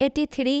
83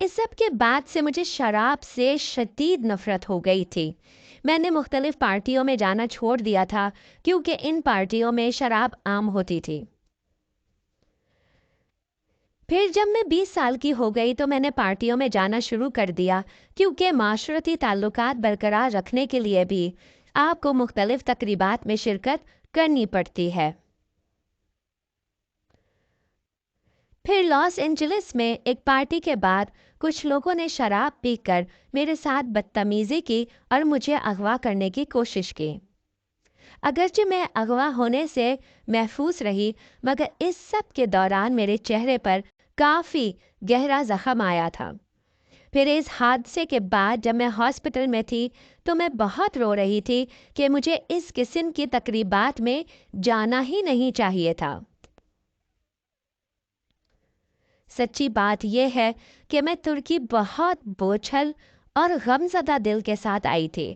اس سب کے بعد سے مجھے شراب سے شدید نفرت ہو گئی تھی۔ میں نے مختلف پارٹیوں میں جانا چھوڑ دیا تھا کیونکہ ان پارٹیوں میں شراب عام ہوتی تھی۔ پھر جب میں 20 سال کی ہو گئی تو میں نے پارٹیوں میں جانا شروع کر دیا کیونکہ معاشرتی تعلقات برقرار رکھنے کے لیے بھی آپ کو مختلف تقریبات میں شرکت کرنی پڑتی ہے۔ پھر لاس اینجلس میں ایک پارٹی کے بعد کچھ لوگوں نے شراب پی کر میرے ساتھ بدتمیزی کی اور مجھے اغوا کرنے کی کوشش کی۔ اگرچہ میں اغوا ہونے سے محفوظ رہی مگر اس سب کے دوران میرے چہرے پر کافی گہرا زخم آیا تھا۔ پھر اس حادثے کے بعد جب میں ہاسپٹل میں تھی تو میں بہت رو رہی تھی کہ مجھے اس قسم کی تقریبات میں جانا ہی نہیں چاہیے تھا۔ سچی بات یہ ہے کہ میں ترکی بہت بوجھل اور غمزدہ دل کے ساتھ آئی تھی۔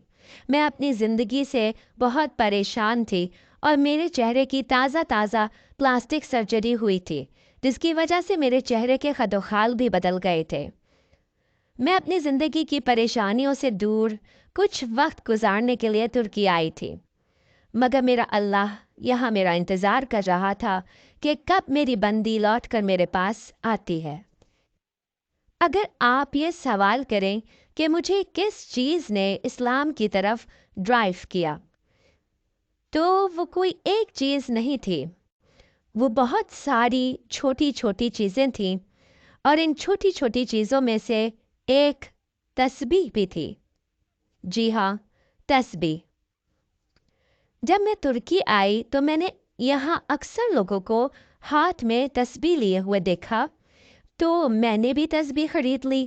میں اپنی زندگی سے بہت پریشان تھی اور میرے چہرے کی تازہ پلاسٹک سرجری ہوئی تھی جس کی وجہ سے میرے چہرے کے خد و خال بھی بدل گئے تھے۔ میں اپنی زندگی کی پریشانیوں سے دور کچھ وقت گزارنے کے لیے ترکی آئی تھی مگر میرا اللہ یہاں میرا انتظار کر رہا تھا کہ کب میری بندی لوٹ کر میرے پاس آتی ہے۔ اگر آپ یہ سوال کریں کہ مجھے کس چیز نے اسلام کی طرف ڈرائیو کیا تو وہ کوئی ایک چیز نہیں تھی، وہ بہت ساری چھوٹی چھوٹی چیزیں تھیں اور ان چھوٹی چھوٹی چیزوں میں سے ایک تسبیح بھی تھی۔ جی ہاں، تسبیح۔ جب میں ترکی آئی تو میں نے یہاں اکثر لوگوں کو ہاتھ میں تسبیح لیے ہوئے دیکھا تو میں نے بھی تسبیح خرید لی۔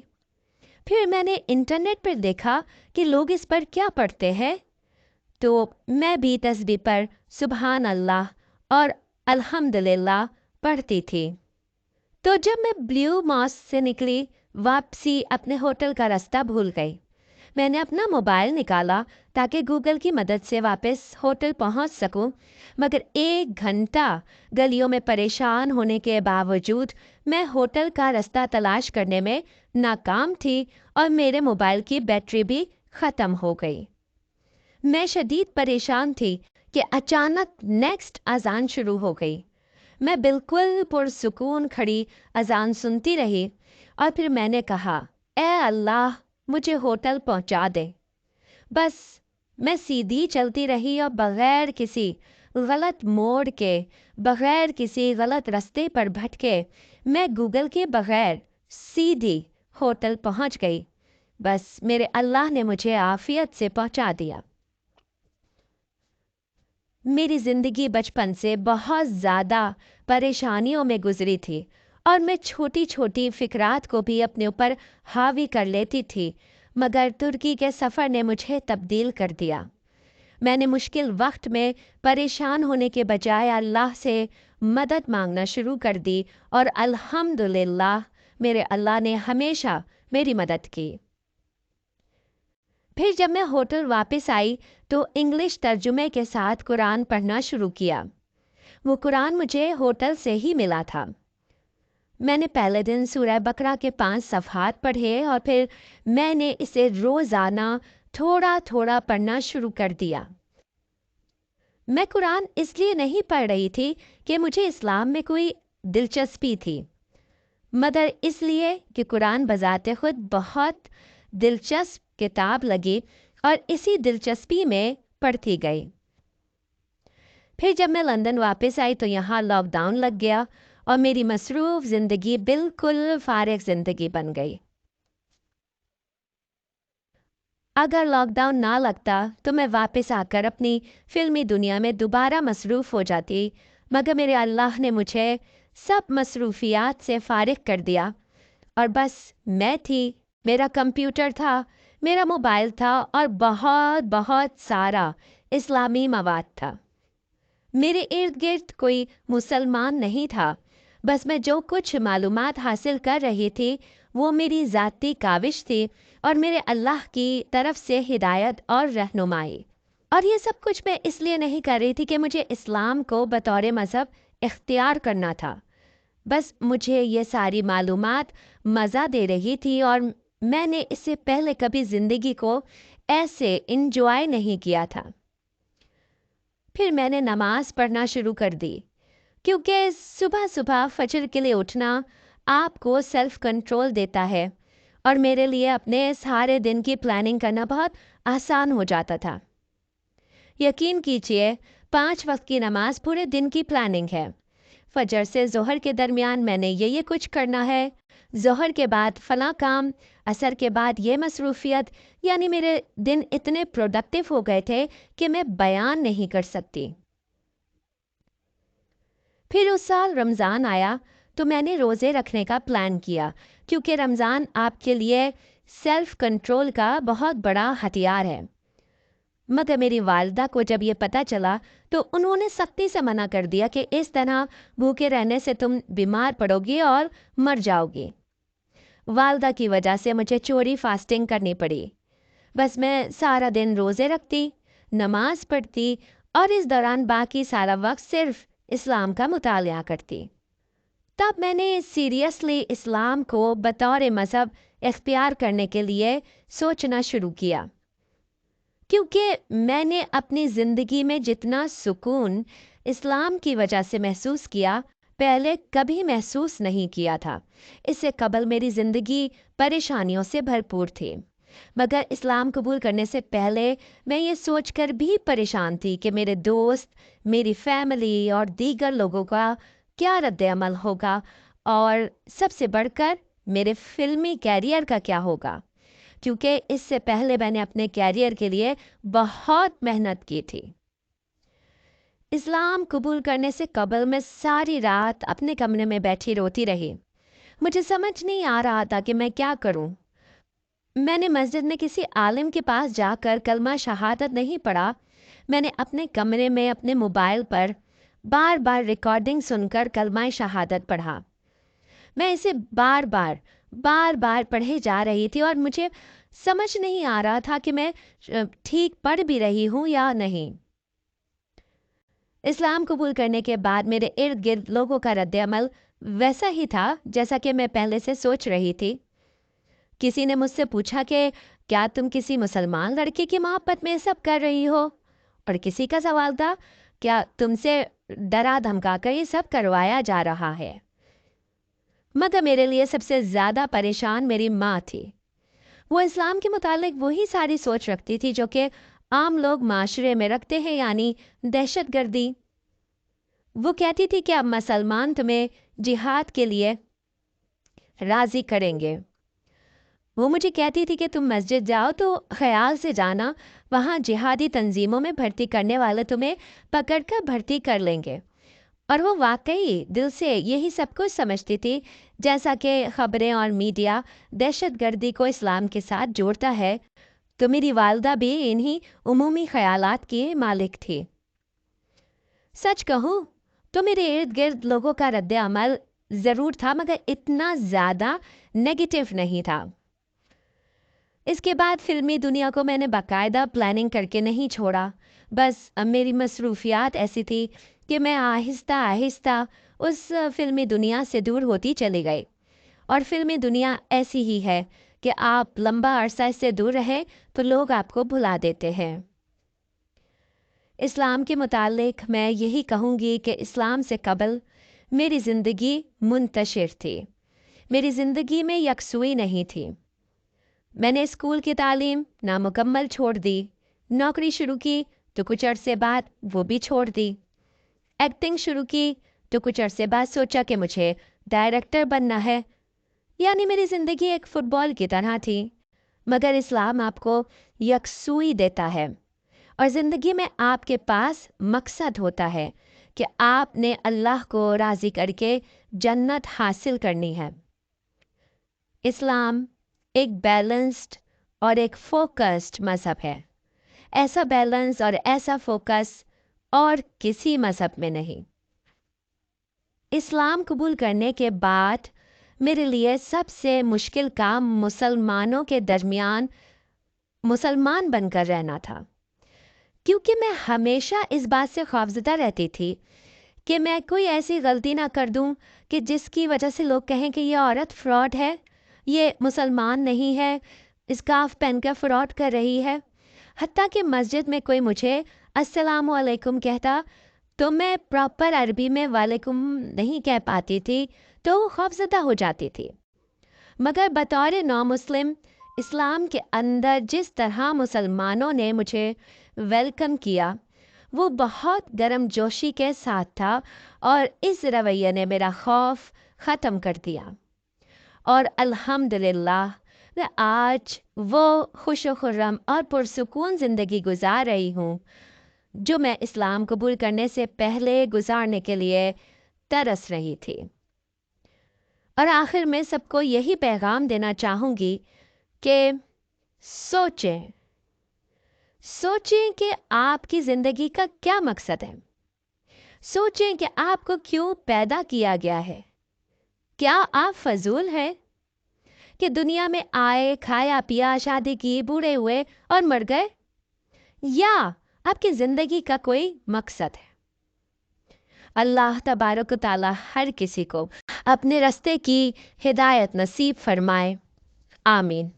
پھر میں نے انٹرنیٹ پر دیکھا کہ لوگ اس پر کیا پڑھتے ہیں تو میں بھی تسبیح پر سبحان اللہ اور الحمدللہ پڑھتی تھی۔ تو جب میں بلیو ماسک سے نکلی واپسی اپنے ہوٹل کا رستہ بھول گئی۔ میں نے اپنا موبائل نکالا تاکہ گوگل کی مدد سے واپس ہوٹل پہنچ سکوں مگر 1 گھنٹہ گلیوں میں پریشان ہونے کے باوجود میں ہوٹل کا رستہ تلاش کرنے میں ناکام تھی اور میرے موبائل کی بیٹری بھی ختم ہو گئی۔ میں شدید پریشان تھی کہ اچانک نیکسٹ اذان شروع ہو گئی۔ میں بالکل پرسکون کھڑی اذان سنتی رہی اور پھر میں نے کہا، اے اللہ مجھے ہوٹل پہنچا دے۔ بس میں سیدھی چلتی رہی اور بغیر کسی غلط موڑ کے، بغیر کسی غلط رستے پر بھٹکے میں گوگل کے بغیر سیدھی ہوٹل پہنچ گئی۔ بس میرے اللہ نے مجھے عافیت سے پہنچا دیا۔ میری زندگی بچپن سے بہت زیادہ پریشانیوں میں گزری تھی اور میں چھوٹی چھوٹی فکرات کو بھی اپنے اوپر حاوی کر لیتی تھی مگر ترکی کے سفر نے مجھے تبدیل کر دیا۔ میں نے مشکل وقت میں پریشان ہونے کے بجائے اللہ سے مدد مانگنا شروع کر دی اور الحمدللہ میرے اللہ نے ہمیشہ میری مدد کی۔ پھر جب میں ہوٹل واپس آئی تو انگلش ترجمے کے ساتھ قرآن پڑھنا شروع کیا۔ وہ قرآن مجھے ہوٹل سے ہی ملا تھا۔ میں نے پہلے دن سورہ بقرہ کے 5 صفحات پڑھے اور پھر میں نے اسے روزانہ تھوڑا تھوڑا پڑھنا شروع کر دیا۔ میں قرآن اس لیے نہیں پڑھ رہی تھی کہ مجھے اسلام میں کوئی دلچسپی تھی مگر اس لیے کہ قرآن بذات خود بہت دلچسپ کتاب لگی اور اسی دلچسپی میں پڑھتی گئی۔ پھر جب میں لندن واپس آئی تو یہاں لاک ڈاؤن لگ گیا اور میری مصروف زندگی بالکل فارغ زندگی بن گئی۔ اگر لاک ڈاؤن نہ لگتا تو میں واپس آ کر اپنی فلمی دنیا میں دوبارہ مصروف ہو جاتی مگر میرے اللہ نے مجھے سب مصروفیات سے فارغ کر دیا اور بس میں تھی، میرا کمپیوٹر تھا، میرا موبائل تھا اور بہت سارا اسلامی مواد تھا۔ میرے ارد گرد کوئی مسلمان نہیں تھا، بس میں جو کچھ معلومات حاصل کر رہی تھی وہ میری ذاتی کاوش تھی اور میرے اللہ کی طرف سے ہدایت اور رہنمائی۔ اور یہ سب کچھ میں اس لیے نہیں کر رہی تھی کہ مجھے اسلام کو بطور مذہب اختیار کرنا تھا بس مجھے یہ ساری معلومات مزہ دے رہی تھی اور میں نے اس سے پہلے کبھی زندگی کو ایسے انجوائے نہیں کیا تھا۔ پھر میں نے نماز پڑھنا شروع کر دی، کیونکہ صبح صبح فجر کے لیے اٹھنا آپ کو سیلف کنٹرول دیتا ہے اور میرے لیے اپنے سارے دن کی پلاننگ کرنا بہت آسان ہو جاتا تھا۔ یقین کیجیے 5 وقت کی نماز پورے دن کی پلاننگ ہے۔ فجر سے ظہر کے درمیان میں نے یہ کچھ کرنا ہے، ظہر کے بعد فلاں کام، عصر کے بعد یہ مصروفیت، یعنی میرے دن اتنے پروڈکٹیو ہو گئے تھے کہ میں بیان نہیں کر سکتی۔ پھر اس سال رمضان آیا تو میں نے روزے رکھنے کا پلان کیا، کیونکہ رمضان آپ کے لیے سیلف کنٹرول کا بہت بڑا ہتھیار ہے۔ مگر میری والدہ کو جب یہ پتہ چلا تو انہوں نے سختی سے منع کر دیا کہ اس طرح بھوکے رہنے سے تم بیمار پڑو گی اور مر جاؤ گی۔ والدہ کی وجہ سے مجھے چوری فاسٹنگ کرنی پڑی۔ بس میں سارا دن روزے رکھتی، نماز پڑھتی اور اس دوران باقی سارا وقت صرف اسلام کا مطالعہ کرتی۔ تب میں نے سیریسلی اسلام کو بطور مذہب اختیار کرنے کے لیے سوچنا شروع کیا، کیونکہ میں نے اپنی زندگی میں جتنا سکون اسلام کی وجہ سے محسوس کیا پہلے کبھی محسوس نہیں کیا تھا۔ اس سے قبل میری زندگی پریشانیوں سے بھرپور تھی، مگر اسلام قبول کرنے سے پہلے میں یہ سوچ کر بھی پریشان تھی کہ میرے دوست، میری فیملی اور دیگر لوگوں کا کیا رد عمل ہوگا، اور سب سے بڑھ کر میرے فلمی کیریئر کا کیا ہوگا، کیونکہ اس سے پہلے میں نے اپنے کیریئر کے لیے بہت محنت کی تھی۔ اسلام قبول کرنے سے قبل میں ساری رات اپنے کمرے میں بیٹھی روتی رہی۔ مجھے سمجھ نہیں آ رہا تھا کہ میں کیا کروں۔ میں نے مسجد میں کسی عالم کے پاس جا کر کلمہ شہادت نہیں پڑھا، میں نے اپنے کمرے میں اپنے موبائل پر بار بار ریکارڈنگ سن کر کلمہ شہادت پڑھا۔ میں اسے بار بار پڑھے جا رہی تھی اور مجھے سمجھ نہیں آ رہا تھا کہ میں ٹھیک پڑھ بھی رہی ہوں یا نہیں۔ اسلام قبول کرنے کے بعد میرے ارد گرد لوگوں کا رد عمل ویسا ہی تھا جیسا کہ میں پہلے سے سوچ رہی تھی۔ کسی نے مجھ سے پوچھا کہ کیا تم کسی مسلمان لڑکے کی محبت میں سب کر رہی ہو؟ اور کسی کا سوال تھا کیا تم سے ڈرا دھمکا کر یہ سب کروایا جا رہا ہے؟ مگر میرے لیے سب سے زیادہ پریشان میری ماں تھی۔ وہ اسلام کے متعلق وہی ساری سوچ رکھتی تھی جو کہ عام لوگ معاشرے میں رکھتے ہیں، یعنی دہشت گردی۔ وہ کہتی تھی کہ اب مسلمان تمہیں جہاد کے لیے راضی کریں گے۔ وہ مجھے کہتی تھی کہ تم مسجد جاؤ تو خیال سے جانا، وہاں جہادی تنظیموں میں بھرتی کرنے والے تمہیں پکڑ کر بھرتی کر لیں گے۔ اور وہ واقعی دل سے یہی سب کچھ سمجھتی تھی، جیسا کہ خبریں اور میڈیا دہشت گردی کو اسلام کے ساتھ جوڑتا ہے، تو میری والدہ بھی انہی عمومی خیالات کی مالک تھی۔ سچ کہوں تو میرے ارد گرد لوگوں کا رد عمل ضرور تھا، مگر اتنا زیادہ نیگیٹو نہیں تھا۔ اس کے بعد فلمی دنیا کو میں نے باقاعدہ پلاننگ کر کے نہیں چھوڑا، بس اب میری مصروفیات ایسی تھی کہ میں آہستہ آہستہ اس فلمی دنیا سے دور ہوتی چلی گئی۔ اور فلمی دنیا ایسی ہی ہے کہ آپ لمبا عرصہ اس سے دور رہیں تو لوگ آپ کو بھلا دیتے ہیں۔ اسلام کے متعلق میں یہی کہوں گی کہ اسلام سے قبل میری زندگی منتشر تھی، میری زندگی میں یکسوئی نہیں تھی۔ میں نے اسکول کی تعلیم نامکمل چھوڑ دی، نوکری شروع کی تو کچھ عرصے بعد وہ بھی چھوڑ دی، ایکٹنگ شروع کی تو کچھ عرصے بعد سوچا کہ مجھے ڈائریکٹر بننا ہے، یعنی میری زندگی ایک فٹ بال کی طرح تھی۔ مگر اسلام آپ کو یکسوئی دیتا ہے اور زندگی میں آپ کے پاس مقصد ہوتا ہے کہ آپ نے اللہ کو راضی کر کے جنت حاصل کرنی ہے۔ اسلام ایک بیلنسڈ اور ایک فوکسڈ مذہب ہے۔ ایسا بیلنس اور ایسا فوکس اور کسی مذہب میں نہیں۔ اسلام قبول کرنے کے بعد میرے لیے سب سے مشکل کام مسلمانوں کے درمیان مسلمان بن کر رہنا تھا، کیونکہ میں ہمیشہ اس بات سے خوفزدہ رہتی تھی کہ میں کوئی ایسی غلطی نہ کر دوں کہ جس کی وجہ سے لوگ کہیں کہ یہ عورت فراڈ ہے، یہ مسلمان نہیں ہے، اسکارف پہن کر فراڈ کر رہی ہے۔ حتیٰ کہ مسجد میں کوئی مجھے السلام علیکم کہتا تو میں پراپر عربی میں وعلیکم نہیں کہہ پاتی تھی، تو وہ خوفزدہ ہو جاتی تھی۔ مگر بطور نو مسلم اسلام کے اندر جس طرح مسلمانوں نے مجھے ویلکم کیا وہ بہت گرم جوشی کے ساتھ تھا، اور اس رویے نے میرا خوف ختم کر دیا، اور الحمدللہ میں آج وہ خوش و خرم اور پرسکون زندگی گزار رہی ہوں جو میں اسلام قبول کرنے سے پہلے گزارنے کے لیے ترس رہی تھی۔ اور آخر میں سب کو یہی پیغام دینا چاہوں گی کہ سوچیں کہ آپ کی زندگی کا کیا مقصد ہے۔ سوچیں کہ آپ کو کیوں پیدا کیا گیا ہے۔ کیا آپ فضول ہیں کہ دنیا میں آئے، کھایا پیا، شادی کی، بوڑھے ہوئے اور مر گئے؟ یا آپ کی زندگی کا کوئی مقصد ہے؟ اللہ تبارک و تعالی ہر کسی کو اپنے راستے کی ہدایت نصیب فرمائے، آمین۔